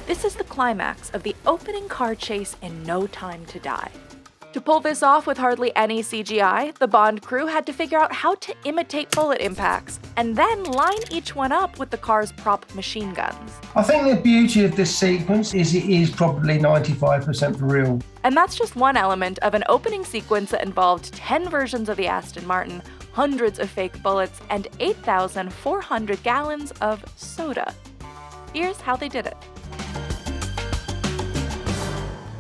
This is the climax of the opening car chase in No Time to Die. To pull this off with hardly any CGI, the Bond crew had to figure out how to imitate bullet impacts, and then line each one up with the car's prop machine guns. I think the beauty of this sequence is it is probably 95% for real. And that's just one element of an opening sequence that involved 10 versions of the Aston Martin, hundreds of fake bullets, and 8,400 gallons of soda. Here's how they did it.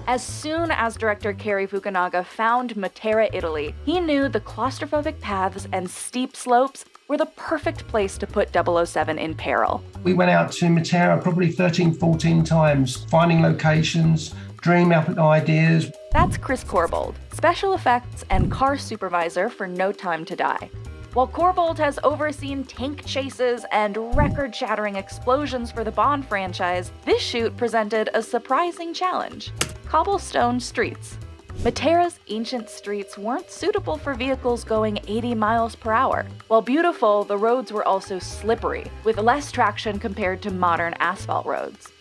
As soon as director Cary Fukunaga found Matera, Italy, he knew the claustrophobic paths and steep slopes were the perfect place to put 007 in peril. We went out to Matera probably 13, 14 times, finding locations, dreaming up ideas. That's Chris Corbould, special effects and car supervisor for No Time to Die. While Corbould has overseen tank chases and record-shattering explosions for the Bond franchise, this shoot presented a surprising challenge: cobblestone streets. Matera's ancient streets weren't suitable for vehicles going 80 miles per hour. While beautiful, the roads were also slippery, with less traction compared to modern asphalt roads.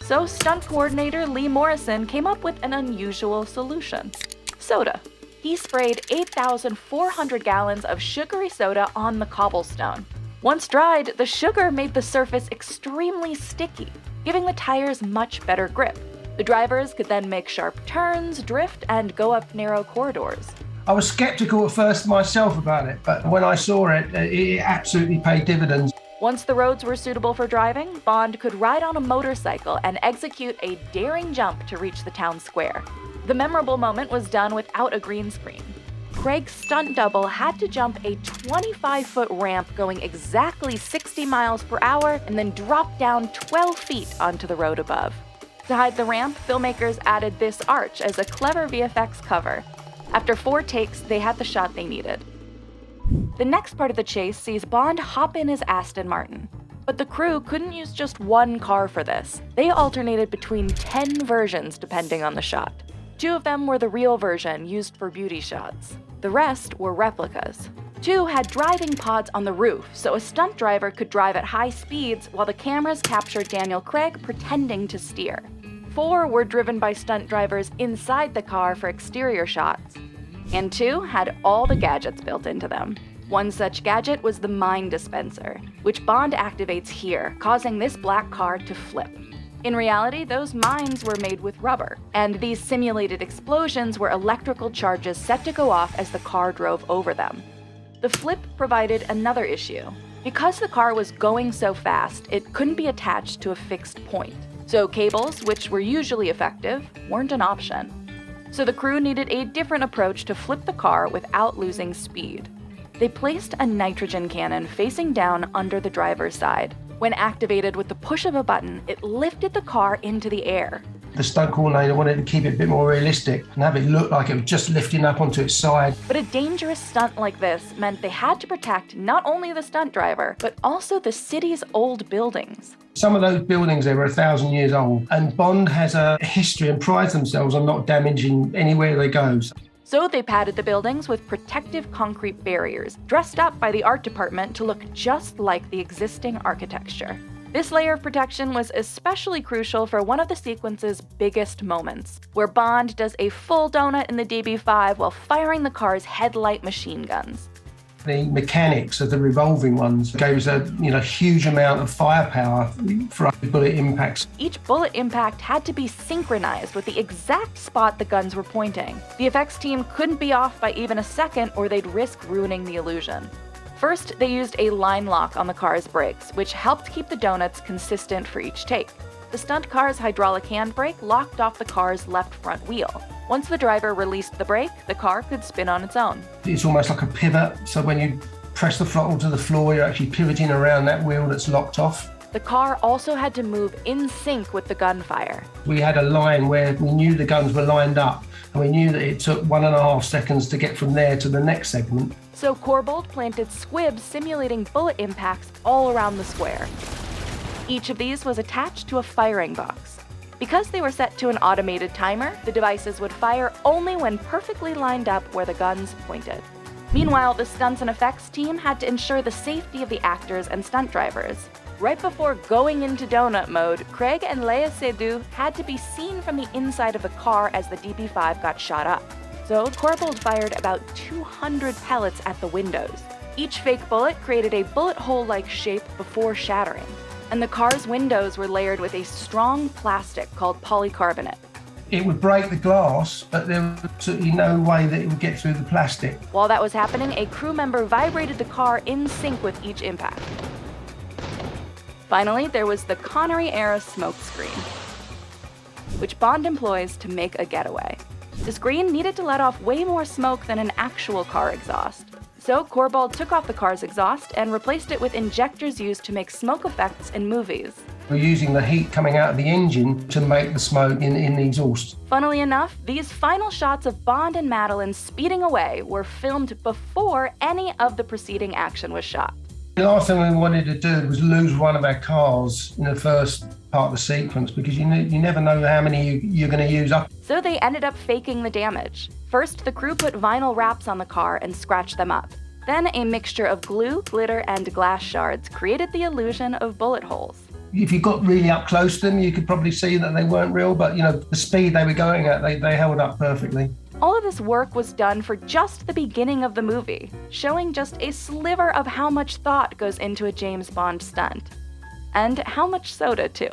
So stunt coordinator Lee Morrison came up with an unusual solution: soda. He sprayed 8,400 gallons of sugary soda on the cobblestone. Once dried, the sugar made the surface extremely sticky, giving the tires much better grip. The drivers could then make sharp turns, drift, and go up narrow corridors. I was skeptical at first myself about it, but when I saw it, it absolutely paid dividends. Once the roads were suitable for driving, Bond could ride on a motorcycle and execute a daring jump to reach the town square. The memorable moment was done without a green screen. Craig's stunt double had to jump a 25-foot ramp going exactly 60 miles per hour and then drop down 12 feet onto the road above. To hide the ramp, filmmakers added this arch as a clever VFX cover. After 4 takes, they had the shot they needed. The next part of the chase sees Bond hop in his Aston Martin. But the crew couldn't use just one car for this. They alternated between 10 versions depending on the shot. 2 of them were the real version used for beauty shots. The rest were replicas. 2 had driving pods on the roof, so a stunt driver could drive at high speeds while the cameras captured Daniel Craig pretending to steer. 4 were driven by stunt drivers inside the car for exterior shots. And 2 had all the gadgets built into them. One such gadget was the mine dispenser, which Bond activates here, causing this black car to flip. In reality, those mines were made with rubber, and these simulated explosions were electrical charges set to go off as the car drove over them. The flip provided another issue. Because the car was going so fast, it couldn't be attached to a fixed point. So cables, which were usually effective, weren't an option. So the crew needed a different approach to flip the car without losing speed. They placed a nitrogen cannon facing down under the driver's side. When activated with the push of a button, it lifted the car into the air. The stunt coordinator wanted to keep it a bit more realistic and have it look like it was just lifting up onto its side. But a dangerous stunt like this meant they had to protect not only the stunt driver, but also the city's old buildings. Some of those buildings, they were 1,000 years old, and Bond has a history and prides themselves on not damaging anywhere they go. So they padded the buildings with protective concrete barriers, dressed up by the art department to look just like the existing architecture. This layer of protection was especially crucial for one of the sequence's biggest moments, where Bond does a full donut in the DB5 while firing the car's headlight machine guns. The mechanics of the revolving ones gave us a huge amount of firepower for bullet impacts. Each bullet impact had to be synchronized with the exact spot the guns were pointing. The effects team couldn't be off by even a second or they'd risk ruining the illusion. First, they used a line lock on the car's brakes, which helped keep the donuts consistent for each take. The stunt car's hydraulic handbrake locked off the car's left front wheel. Once the driver released the brake, the car could spin on its own. It's almost like a pivot, so when you press the throttle to the floor, you're actually pivoting around that wheel that's locked off. The car also had to move in sync with the gunfire. We had a line where we knew the guns were lined up, and we knew that it took 1.5 seconds to get from there to the next segment. So Corbould planted squibs simulating bullet impacts all around the square. Each of these was attached to a firing box. Because they were set to an automated timer, the devices would fire only when perfectly lined up where the guns pointed. Meanwhile, the stunts and effects team had to ensure the safety of the actors and stunt drivers. Right before going into donut mode, Craig and Léa Seydoux had to be seen from the inside of the car as the DB5 got shot up. So Corbould fired about 200 pellets at the windows. Each fake bullet created a bullet hole-like shape before shattering, and the car's windows were layered with a strong plastic called polycarbonate. It would break the glass, but there was absolutely no way that it would get through the plastic. While that was happening, a crew member vibrated the car in sync with each impact. Finally, there was the Connery-era smoke screen, which Bond employs to make a getaway. The screen needed to let off way more smoke than an actual car exhaust. So Corbould took off the car's exhaust and replaced it with injectors used to make smoke effects in movies. We're using the heat coming out of the engine to make the smoke in the exhaust. Funnily enough, these final shots of Bond and Madeleine speeding away were filmed before any of the preceding action was shot. The last thing we wanted to do was lose one of our cars in the first part of the sequence, because you never know how many you're going to use up. So they ended up faking the damage. First, the crew put vinyl wraps on the car and scratched them up. Then a mixture of glue, glitter, and glass shards created the illusion of bullet holes. If you got really up close to them, you could probably see that they weren't real, but the speed they were going at, they held up perfectly. All of this work was done for just the beginning of the movie, showing just a sliver of how much thought goes into a James Bond stunt. And how much soda, too.